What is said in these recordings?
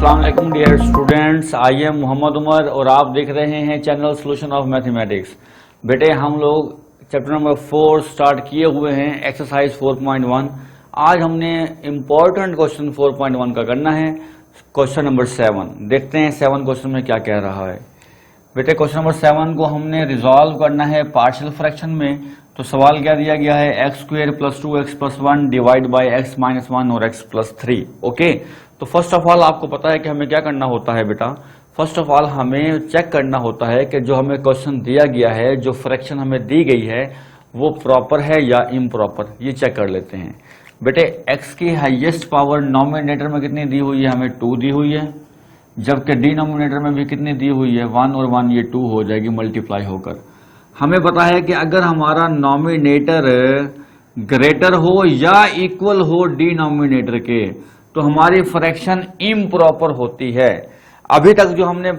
अस्सलाम वालेकुम dear students, I am Mohammad Umar और आप देख रहे हैं चैनल सॉल्यूशन ऑफ मैथमेटिक्स। बेटे हम लोग चैप्टर नंबर 4 स्टार्ट किए हुए हैं, एक्सरसाइज 4.1। आज हमने इम्पोर्टेंट क्वेश्चन 4.1 का करना है, क्वेश्चन नंबर 7। देखते हैं 7 क्वेश्चन में क्या कह रहा है। बेटे क्वेश्चन नंबर 7 को हमने रिजॉल्व करना है पार्शियल फ्रैक्शन में। तो सवाल क्या दिया गया है, x square plus 2x plus 1 divide by x minus 1 और x प्लस 3। ओके, तो फर्स्ट ऑफ ऑल आपको पता है कि हमें क्या करना होता है बेटा। फर्स्ट ऑफ ऑल हमें चेक करना होता है कि जो हमें क्वेश्चन दिया गया है, जो फ्रैक्शन हमें दी गई है वो प्रॉपर है या इम्प्रॉपर, ये चेक कर लेते हैं। बेटे x की हाईएस्ट पावर नॉमिनेटर में कितनी दी हुई है, हमें 2 दी हुई है, जबकि डिनोमिनेटर में भी कितनी दी हुई है 1 और 1, ये 2 हो जाएगी मल्टीप्लाई होकर। हमें पता है कि अगर हमारा नॉमिनेटर ग्रेटर हो या इक्वल हो डिनोमिनेटर के तो हमारी फ्रैक्शन इम्प्रॉपर होती है। अभी तक जो हमने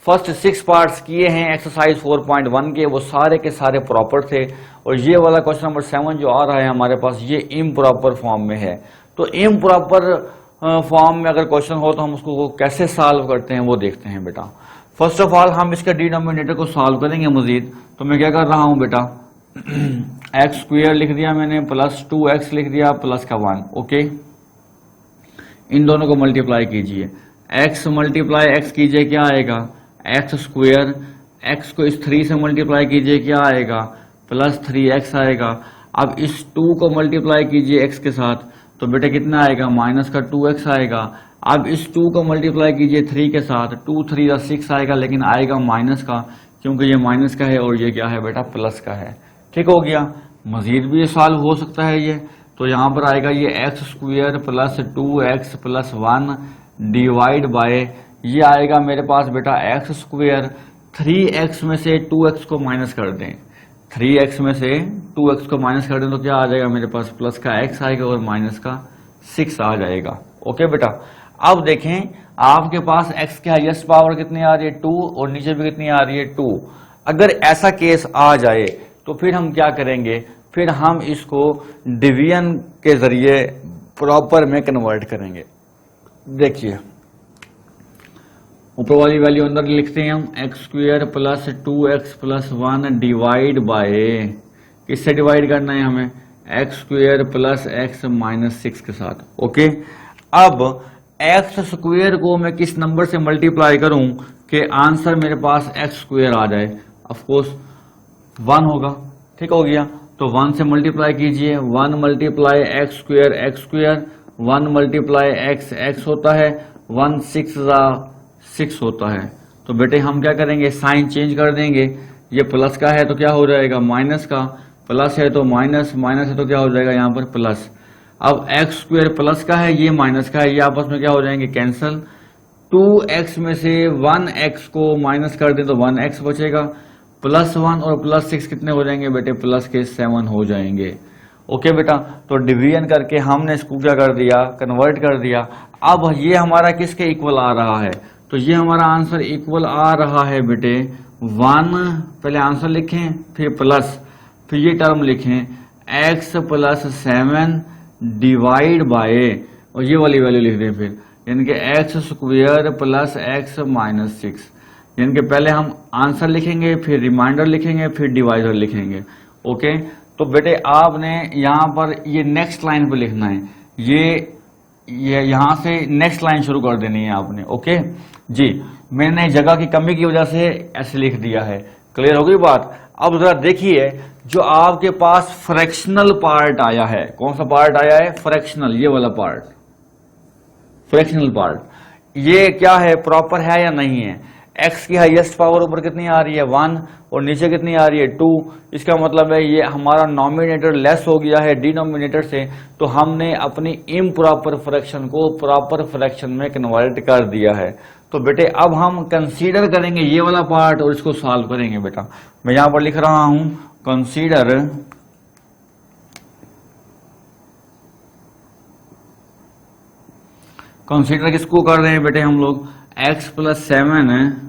फर्स्ट 6 पार्ट्स किए हैं एक्सरसाइज 4.1 के, वो सारे के सारे प्रॉपर थे, और ये वाला क्वेश्चन नंबर 7 जो आ रहा है हमारे पास, ये इम्प्रॉपर फॉर्म में है। तो इम्प्रॉपर फॉर्म में अगर क्वेश्चन हो तो हम उसको कैसे सॉल्व करते हैं वो देखते हैं बेटा। फर्स्ट ऑफ ऑल हम इसका डिनोमिनेटर को सॉल्व करेंगे मजीद। तो मैं क्या कर रहा हूं बेटा, एक्स स्क्वायर लिख दिया मैंने, प्लस 2x लिख दिया, प्लस का 1। ओके, इन दोनों को मल्टीप्लाई कीजिए, x मल्टीप्लाई x कीजिए, क्या आएगा एक्स स्क्वायर, x को इस 3 से मल्टीप्लाई कीजिए, क्या आएगा प्लस 3x आएगा। अब इस 2 को मल्टीप्लाई कीजिए x के साथ, तो बेटा कितना आएगा माइनस का 2x आएगा। अब इस 2 को मल्टीप्लाई कीजिए 3 के साथ, 2 3 6 आएगा, लेकिन आएगा माइनस का, क्योंकि ये माइनस का है और ये क्या है बेटा प्लस का है। ठीक हो गया, मजीद भी ये सॉल्व हो सकता है ये। तो यहाँ पर आएगा ये x square plus 2x plus 1 divide bye, ये आएगा मेरे पास बेटा एक्स स्क्वायर, 3x में से 2x को माइनस कर दें, 3x में से 2x को माइनस कर दें तो क्या आ जाएगा मेरे पास प्लस का x आएगा और माइनस का 6 आ जाएगा। ओके बेटा, अब देखें आपके पास x की हाईएस्ट पावर कितनी आ रही है 2, और नीचे भी कितनी आ रही है 2। अगर ऐसा केस आ जाए तो फिर हम क्या करेंगे, फिर हम इसको डिवीजन के जरिए प्रॉपर में कन्वर्ट करेंगे। देखिए ऊपर वाली वैल्यू अंदर लिखते हैं हम, x square plus 2x plus 1 divide bye, किससे डिवाइड करना है हमें, x square plus x minus 6 के साथ। ओके, अब एक्स स्क्वायर को मैं किस नंबर से मल्टीप्लाई करूं कि आंसर मेरे पास एक्स स्क्वायर आ जाए, ऑफ कोर्स 1 होगा। ठीक हो गया, तो 1 से मल्टीप्लाई कीजिए, 1 multiply x square, 1 multiply x होता है, 1 6 होता है। तो बेटे हम क्या करेंगे, साइन चेंज कर देंगे, ये प्लस का है तो क्या हो जाएगा माइनस का, प्लस है तो माइनस, माइनस है तो क्या हो जाएगा यहाँ पर प्लस। अब एक्स स्क्वायर प्लस का है, ये माइनस का है, ये आपस में क्या हो जाएंगे कैंसल। 2x में से 1x को माइनस कर दें तो 1x बचेगा, प्लस 1 और प्लस 6 कितने हो जाएंगे बेटे, प्लस के 7 हो जाएंगे। ओके बेटा, तो डिवीजन करके हमने इसको क्या कर दिया, कन्वर्ट कर दिया। अब ये हमारा किसके इक्वल आ रहा है, तो ये हमारा आंसर इक्वल आ रहा है बेटे 1, पहले आंसर लिखें फिर प्लस, फिर ये टर्म लिखें x प्लस 7 डिवाइड बाय, और ये वाली वैल्यू लिख दें फिर, यानी कि x square plus x minus 6, यानी कि पहले हम आंसर लिखेंगे फिर रिमाइंडर लिखेंगे फिर डिवाइडर लिखेंगे। ओके, तो बेटे आपने यहाँ पर ये नेक्स्ट लाइन पे लिखना है, ये यहाँ से नेक्स्ट लाइन शुरू कर देनी है आपने। ओके जी, मैंने जगह की कमी की वजह से ऐसे लिख दिया है। क्लियर हो गई बात। अब जरा देखिए जो आपके पास फ्रैक्शनल पार्ट आया है, कौन सा पार्ट आया है, फ्रैक्शनल, ये वाला पार्ट, फ्रैक्शनल पार्ट, ये क्या है प्रॉपर है या नहीं है। x की हाईएस्ट पावर ऊपर कितनी आ रही है 1 और नीचे कितनी आ रही है 2, इसका मतलब है ये हमारा नॉमिनेटर लेस हो गया है डिनोमिनेटर से, तो हमने अपनी इम्प्रॉपर फ्रैक्शन को प्रॉपर फ्रैक्शन में कन्वर्ट कर दिया है। तो बेटे अब हम कंसीडर करेंगे ये वाला पार्ट और इसको सॉल्व करेंगे बेटा। मैं यहां पर लिख रहा हूं कंसीडर, कंसीडर किसको कर रहे हैं बेटे हम लोग, x plus 7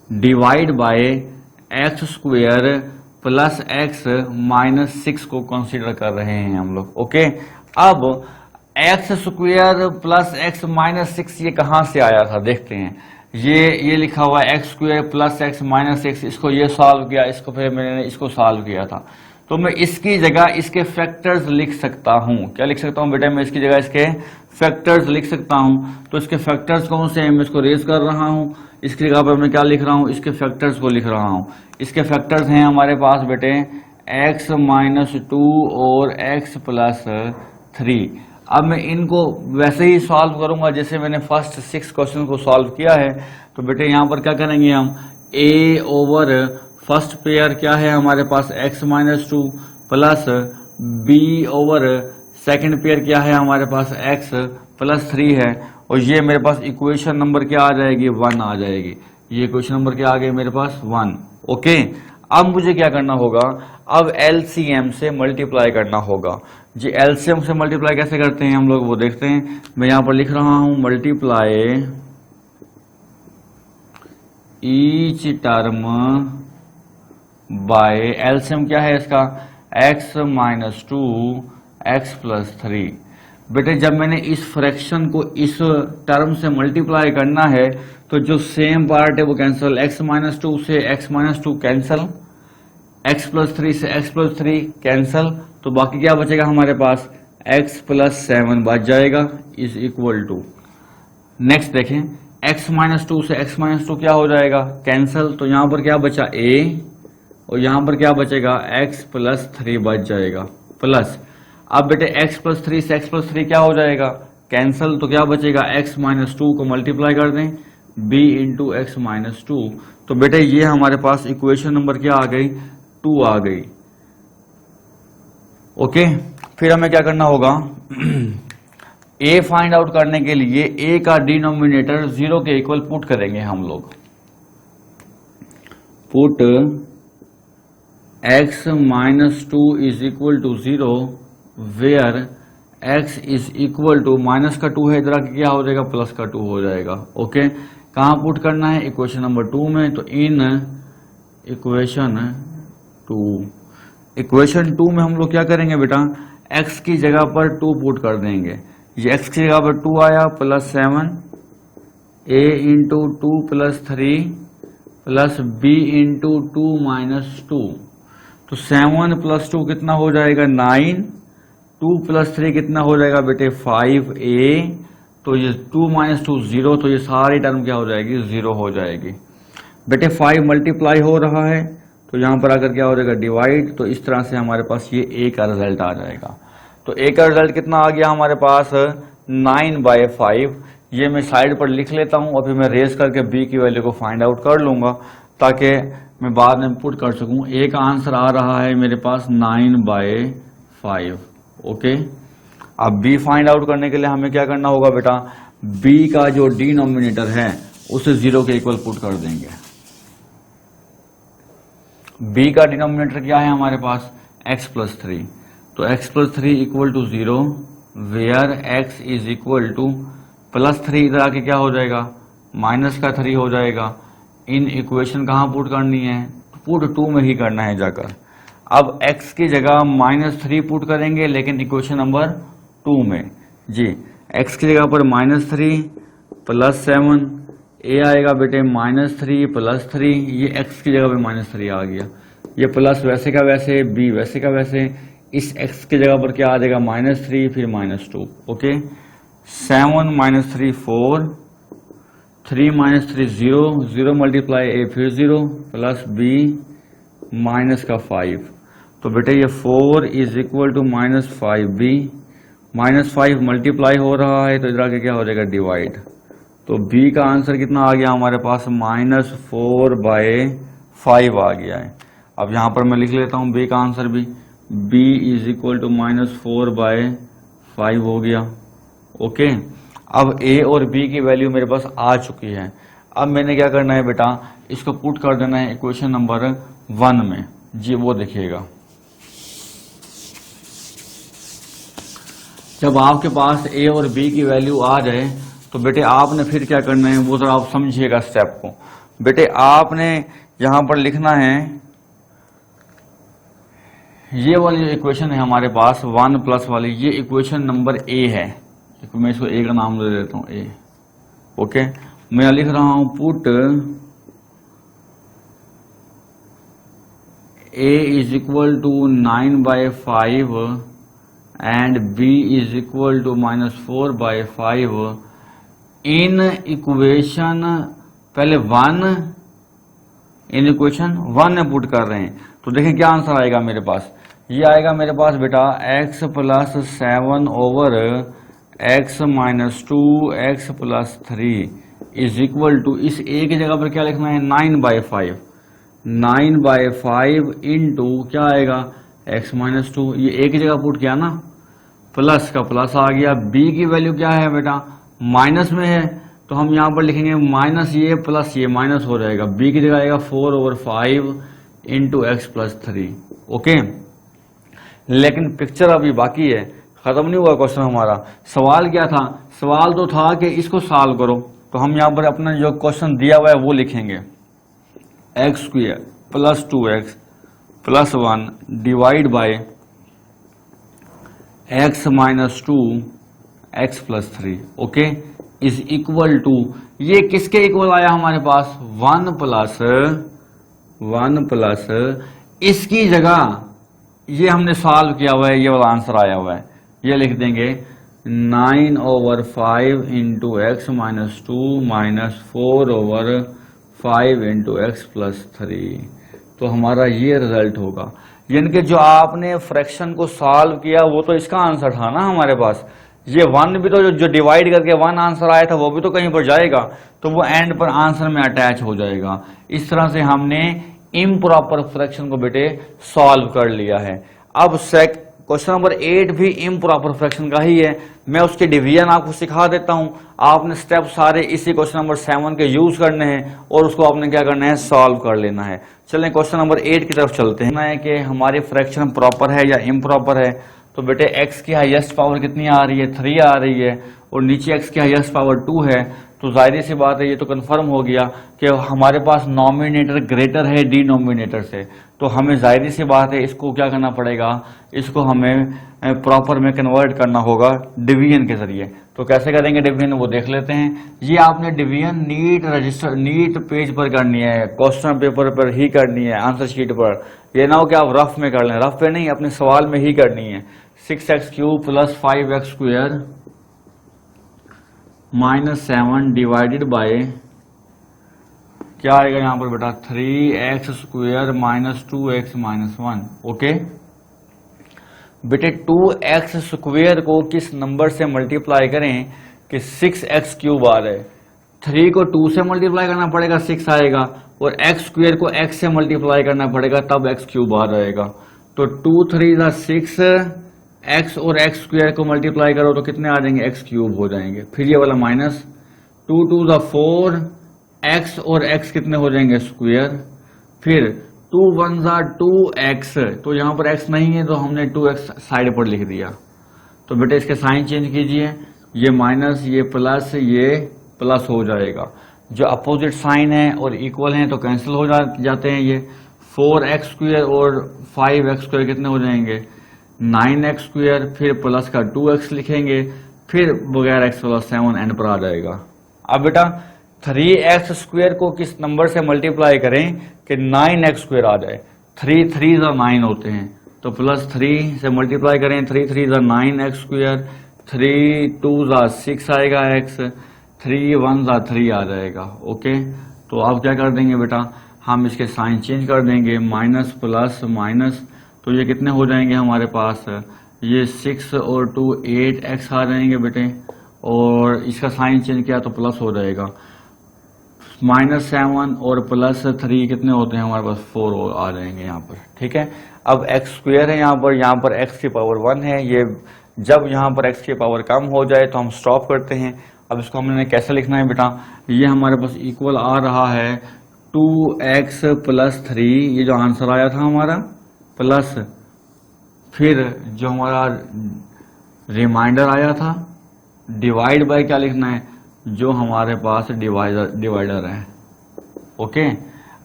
divide by x square plus x minus 6 को कंसीडर कर रहे हैं हम लोग। ओके, अब x square plus x minus 6 ये कहाँ से आया था देखते हैं। ये लिखा हुआ है x square plus x minus 6, इसको ये सॉल्व किया, इसको फिर मैंने इसको सॉल्व किया था। तो मैं इसकी जगह इसके फैक्टर्स लिख सकता हूं। क्या लिख सकता हूं बेटा? मैं इसकी जगह इसके फैक्टर्स लिख सकता हूं। तो इसके फैक्टर्स कौन से हैं? मैं इसको रेज कर रहा हूं। इसकी जगह पर मैं क्या लिख रहा हूं? इसके फैक्टर्स को लिख रहा हूं। इसके फैक्टर्स हैं हमारे पास बेटे एक्स माइनस 2 और एक्स प्लस 3। अब मैं इनको वैसे ही सॉल्व करूंगा जैसे मैंने फर्स्ट 6 क्वेश्चन को सॉल्व किया है। तो बेटे यहां पर क्या करेंगे हम? a ओवर फर्स्ट पेयर क्या है हमारे पास? x minus 2 plus b over second pair क्या है हमारे पास? x प्लस 3 है। और ये मेरे पास इक्वेशन नंबर क्या आ जाएगी? 1 आ जाएगी। ये इक्वेशन नंबर क्या आ गई मेरे पास? 1। ओके, अब मुझे क्या करना होगा? अब एलसीएम से मल्टीप्लाई करना होगा। जी एलसीएम से मल्टीप्लाई कैसे करते हैं हम लोग वो देखते हैं। मैं यहां पर लिख रहा हूं multiply each term by LCM क्या है इसका? x minus 2 x plus 3। बेटे जब मैंने इस फ्रैक्शन को इस टर्म से मल्टीप्लाई करना है तो जो सेम पार्ट है वो कैंसिल, x माइनस 2 से x minus 2 cancel, x plus 3 से x प्लस 3 कैंसिल। तो बाकी क्या बचेगा हमारे पास? x प्लस 7 बच जाएगा इज इक्वल टू। नेक्स्ट देखें, x माइनस 2 से x माइनस 2 क्या हो जाएगा? कैंसिल। तो यहां पर क्या बचा? a, और यहां पर क्या बचेगा? x प्लस 3 बच जाएगा प्लस। अब बेटे x प्लस 3 से x प्लस 3 क्या हो जाएगा? कैंसिल। तो क्या बचेगा? x माइनस 2 को मल्टीप्लाई कर दें b इंटू एक्स माइनस 2। तो बेटे ये हमारे पास इक्वेशन नंबर क्या आ गई? 2 आ गई। ओके, फिर हमें क्या करना होगा? a फाइंड आउट करने के लिए a का डिनोमिनेटर 0 के इक्वल पुट करेंगे हम लोग। Put x minus 2 is equal to 0 where x is equal to minus का 2 है, इधर आके क्या हो जाएगा? प्लस का 2 हो जाएगा। ओके, कहां पुट करना है? इक्वेशन नंबर 2 में। तो इन इक्वेशन 2, इक्वेशन 2 में हम लोग क्या करेंगे बेटा? x की जगह पर 2 पुट कर देंगे। ये x की जगह पर 2 आया plus 7 a into 2 plus 3 plus b into 2 minus 2। तो 7 प्लस 2 कितना हो जाएगा? 9। 2 प्लस 3 कितना हो जाएगा बेटे? 5a। तो ये 2 माइनस 2 0, तो ये सारी टर्म क्या हो जाएगी? 0 हो जाएगी। बेटे 5 मल्टीप्लाई हो रहा है तो यहां पर आकर क्या हो जाएगा? डिवाइड। तो इस तरह से हमारे पास ये a का रिजल्ट आ जाएगा। तो a का रिजल्ट कितना आ गया हमारे पास? 9/5। ये मैं साइड पर लिख लेता हूं और फिर मैं रेज करके b की वैल्यू को फाइंड आउट कर लूंगा ताकि मैं बाद में पुट कर सकूं। a का आंसर आ रहा है मेरे पास 9/5। ओके, अब b फाइंड आउट करने के लिए हमें क्या करना होगा बेटा? b का जो डिनोमिनेटर है उसे 0 के इक्वल पुट कर देंगे। b का डिनोमिनेटर क्या है हमारे पास? x plus 3। तो x plus 3 equal to 0 where x is equal to plus 3, इधर आके क्या हो जाएगा? माइनस का 3 हो जाएगा। इन इक्वेशन कहाँ पुट करनी है? पुट 2 में ही करना है जाकर। अब x की जगह -3 पुट करेंगे लेकिन इक्वेशन नंबर 2 में। जी x की जगह पर -3 प्लस 7, a आएगा बेटे -3 प्लस 3। ये x की जगह पर -3 आ गया। ये प्लस वैसे का वैसे, b वैसे का वैसे। इस x की जगह पर क्या आ जाएगा? -3 फिर -2। ओके, 7 -3 4, 3 -3 0, 0 मल्टीप्लाई a फिर 0 प्लस b माइनस का 5। तो बेटे ये 4 is equal to -5b। -5 multiply हो रहा है तो इधर आके क्या हो जाएगा? डिवाइड। तो b का आंसर कितना आ गया हमारे पास? -4/5 आ गया है। अब यहां पर मैं लिख लेता हूं b का आंसर भी। b इज इक्वल टू -4/5 हो गया। ओके, अब a और b की वैल्यू मेरे पास आ चुकी है। अब मैंने क्या करना है बेटा? इसको पुट कर देना है इक्वेशन नंबर 1 में। जी वो देखिएगा, जब आपके पास a और b की वैल्यू आ जाए तो बेटे आपने फिर क्या करना है वो जरा आप समझिएगा स्टेप को। बेटे आपने यहां पर लिखना है, ये वाली इक्वेशन है हमारे पास 1 प्लस वाली, ये इक्वेशन नंबर a है। मैं इसको ए का नाम दे देता हूँ, ए। ओके, मैं लिख रहा हूं put a is equal to 9/5 and b is equal to -4/5 in equation, पहले 1 इन इक्वेशन 1 में पुट कर रहे हैं। तो देखें क्या आंसर आएगा मेरे पास। ये आएगा मेरे पास बेटा x + 7 over x - 2 x + 3 is equal to, इस a की जगह पर क्या लिखना है 9/5, 9/5 इंटू क्या आएगा x - 2, ये a की जगह पुट किया ना, प्लस का प्लस आ गया। b की वैल्यू क्या है बेटा माइनस में है, तो हम यहां पर लिखेंगे माइनस ये प्लस ये माइनस हो जाएगा, b की जगह आएगा 4/5 इंटू x + 3। ओके, लेकिन पिक्चर अभी बाकी है, खत्म नहीं हुआ क्वेश्चन हमारा। सवाल क्या था, सवाल तो था कि इसको सॉल्व करो, तो हम यहां पर अपना जो क्वेश्चन दिया हुआ है वो लिखेंगे, x² + 2x + 1 divide by x - 2 x + 3। Okay, is equal to, ये किसके इक्वल आया हमारे पास 1 प्लस इसकी जगह ये हमने सॉल्व किया हुआ है, ये वाला आंसर आया हुआ है, ये लिख देंगे 9/5 इंटू x - 2 -4/5 इंटू x + 3। तो हमारा ये रिजल्ट होगा। यानी कि जो आपने फ्रैक्शन को सॉल्व किया वो तो इसका आंसर था ना हमारे पास, ये 1 भी तो जो डिवाइड करके 1 आंसर आया था वो भी तो कहीं पर जाएगा, तो वो एंड पर आंसर में अटैच हो जाएगा। इस तरह से हमने इम्प्रॉपर फ्रैक्शन को बेटे सॉल्व कर लिया है। अब क्वेश्चन नंबर 8 भी इम्प्रॉपर फ्रैक्शन का ही है, मैं उसके डिवीजन आपको सिखा देता हूं। आपने स्टेप सारे इसी क्वेश्चन नंबर 7 के यूज करने हैं और उसको आपने क्या करना है सॉल्व कर लेना है। चलें क्वेश्चन नंबर 8 की तरफ चलते हैं कि हमारी फ्रैक्शन प्रॉपर है या इम्प्रॉपर है। तो बेटे x की हाईएस्ट पावर कितनी आ रही है 3 आ रही है, और नीचे x की हाईएस्ट पावर 2 है, तो जाहिर सी बात है ये तो कंफर्म हो गया कि हमारे पास नॉमिनेटर ग्रेटर है डिनोमिनेटर से, तो हमें जाहिर सी बात है इसको क्या करना पड़ेगा, इसको हमें प्रॉपर में कन्वर्ट करना होगा डिवीजन के जरिए। तो कैसे करेंगे डिवीजन वो देख लेते हैं। ये आपने डिवीजन नीट पेज पर करनी है, क्वेश्चन पेपर पर ही करनी है, आंसर शीट पर। ये ना हो कि आप रफ में कर लें, रफ पे नहीं, अपने सवाल में ही करनी है। 6x³ + 5x² -7 डिवाइडेड बाय क्या आएगा यहां पर बेटा 3x² - 2x - 1। ओके बेटे 2x² को किस नंबर से मल्टीप्लाई करें कि 6x³ आ रहा है, 3 को 2 से मल्टीप्लाई करना पड़ेगा 6 आएगा, और x² को x से मल्टीप्लाई करना पड़ेगा तब x³ आ जाएगा। तो 2 3 6, x और x² को मल्टीप्लाई करो तो कितने आ जाएंगे x³ हो जाएंगे। फिर ये वाला माइनस 2 2 4, x और x कितने हो जाएंगे स्क्वायर, फिर 2 1 2x, तो यहां पर x नहीं है तो हमने 2x साइड पर लिख दिया। तो बेटे इसके साइन चेंज कीजिए, ये माइनस ये प्लस हो जाएगा। जो अपोजिट साइन है और इक्वल हैं तो कैंसिल हो जाते हैं। ये 4x² और 5x² कितने हो जाएंगे 9x², फिर प्लस का 2x लिखेंगे, फिर बगैर x + 7 एंड पर आ जाएगा। अब बेटा 3x² को किस नंबर से मल्टीप्लाई करें कि 9x² आ जाए। 3 3 9 होते हैं, तो +3 से मल्टीप्लाई करें, 3 3 9x², 3 2 6 आएगा x, 3 1 3 आ जाएगा। ओके, तो आप क्या कर देंगे बेटा, हम इसके साइन चेंज कर देंगे, माइनस प्लस माइनस, तो ये कितने हो जाएंगे हमारे पास, ये 6 और 2 8x आ जाएंगे बेटे, और इसका साइन चेंज किया तो प्लस हो जाएगा। -7 और +3 कितने होते हैं हमारे पास 4 आ जाएंगे यहाँ पर। ठीक है, अब x² है यहाँ पर x की पावर 1 है। ये जब यहाँ पर x की पावर कम हो जाए तो हम स्टॉप करते हैं। अब इसको हमने कैसे लिखना है बेटा, ये हमारे पास इक्वल आ रहा है 2x + 3, ये जो आंसर आया था हमारा, प्लस फिर जो हमारा रिमाइंडर आया था, डिवाइड बाय क्या लिखना है, जो हमारे पास डिवाइडर है। ओके,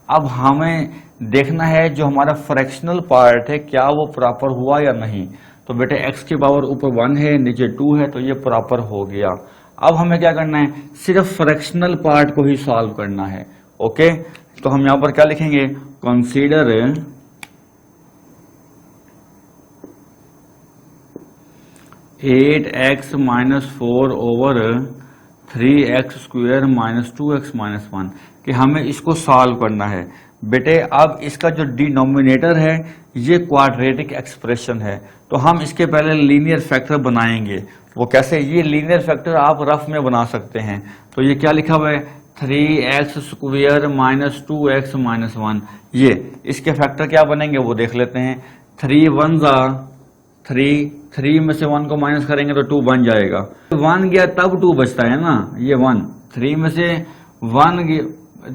अब हमें देखना है जो हमारा फ्रैक्शनल पार्ट है क्या वो प्रॉपर हुआ या नहीं। तो तो बेटे x की पावर ऊपर 1 है, नीचे 2 है, तो ये प्रॉपर हो गया। अब हमें क्या करना है, सिर्फ फ्रैक्शनल पार्ट को ही सॉल्व करना है। ओके, तो हम यहां पर क्या लिखेंगे, consider 8x minus 4 over 3x square minus 2x minus 1 कि हमें इसको सॉल्व करना है। बेटे अब इसका जो डिनोमिनेटर है ये क्वाड्रेटिक एक्सप्रेशन है, तो हम इसके पहले लीनियर फैक्टर बनाएंगे। वो कैसे, ये लीनियर फैक्टर आप रफ में बना सकते हैं। तो ये क्या लिखा हुआ है, 3x square minus 2x minus 1, ये इसके फैक्टर क्या बनेंगे वो देख लेते हैं। 3 1 जा 3 में से 1 को माइनस करेंगे तो 2 बन जाएगा। 1 गया तब 2 बचता है ना, ये 1, 3 में से 1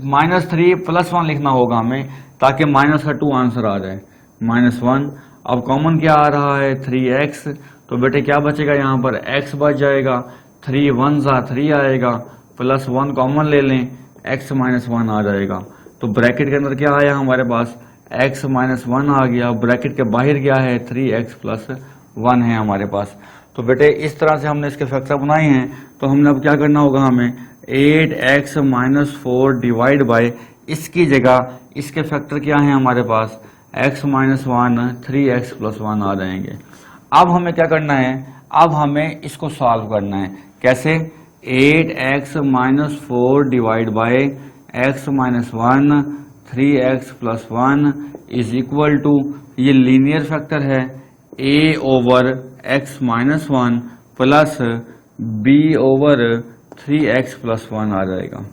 माइनस 3 प्लस 1 लिखना होगा हमें, ताकि माइनस का 2 आंसर आ जाए, माइनस 1। अब कॉमन क्या आ रहा है, 3x, तो बेटे क्या बचेगा यहाँ पर, x बच जाएगा। 3 1 जा 3 आएगा, प्लस 1 कॉमन ले लें, x माइनस 1 आ जाएगा। तो ब्रैकेट के अंदर क्या आया हमारे पास, x माइनस 1 आ गया। ब्रैकेट के बाहर क्या है, 3x प्लस 1 है हमारे पास। तो बेटे इस तरह से हमने इसके फैक्टर बनाए हैं। तो हमने अब क्या करना होगा, हमें 8x माइनस 4 डिवाइड बाई, इसकी जगह इसके फैक्टर क्या है हमारे पास, x माइनस 1 3x प्लस 1 आ जाएंगे। अब हमें क्या करना है, अब हमें इसको सॉल्व करना है। कैसे, 8x minus 4 divide by x minus 1 3x plus 1 is equal to, ये लीनियर फैक्टर है, a over x minus 1 plus b over 3x plus 1 आ जाएगा।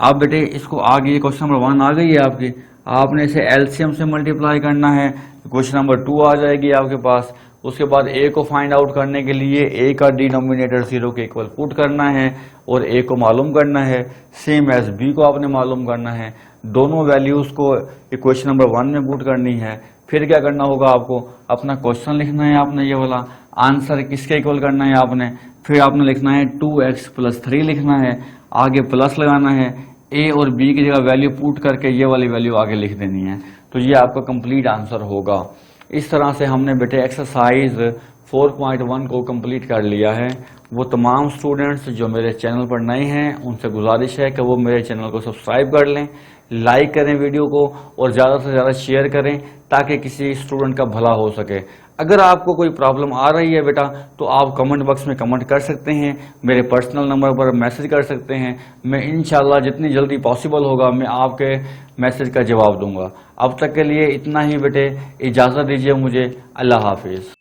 अब बेटे इसको आगे क्वेश्चन नंबर 1 आ गई है आपकी, आपने इसे एलसीएम से मल्टीप्लाई करना है। क्वेश्चन नंबर 2 आ जाएगी आपके पास। उसके बाद a को फाइंड आउट करने के लिए a का डिनोमिनेटर 0 के इक्वल पुट करना है और a को मालूम करना है, सेम एज b को आपने मालूम करना है। दोनों वैल्यूज को इक्वेशन नंबर 1 में पुट करनी है। फिर क्या करना होगा, आपको अपना क्वेश्चन लिखना है, आपने ये वाला आंसर किसके इक्वल करना है आपने, फिर आपने लिखना है 2x प्लस 3 लिखना है, आगे प्लस लगाना है, a और b की जगह वैल्यू पुट करके ये वाली वैल्यू आगे लिख देनी है। तो ये आपका कंप्लीट आंसर होगा। इस तरह से हमने बेटे एक्सरसाइज 4.1 को कंप्लीट कर लिया है। वो तमाम स्टूडेंट्स जो मेरे चैनल पर नए हैं उनसे गुजारिश है कि वो मेरे चैनल को सब्सक्राइब कर लें, लाइक करें वीडियो को और ज़्यादा से ज़्यादा शेयर करें ताकि किसी स्टूडेंट का भला हो सके। अगर आपको कोई प्रॉब्लम आ रही है बेटा तो आप कमेंट बॉक्स में कमेंट कर सकते हैं, मेरे पर्सनल नंबर पर मैसेज कर सकते हैं। मैं इंशाल्लाह जितनी जल्दी पॉसिबल होगा मैं आपके मैसेज का जवाब दूंगा। अब तक के लिए इतना ही बेटे, इजाज़त दीजिए मुझे। अल्लाह हाफिज़।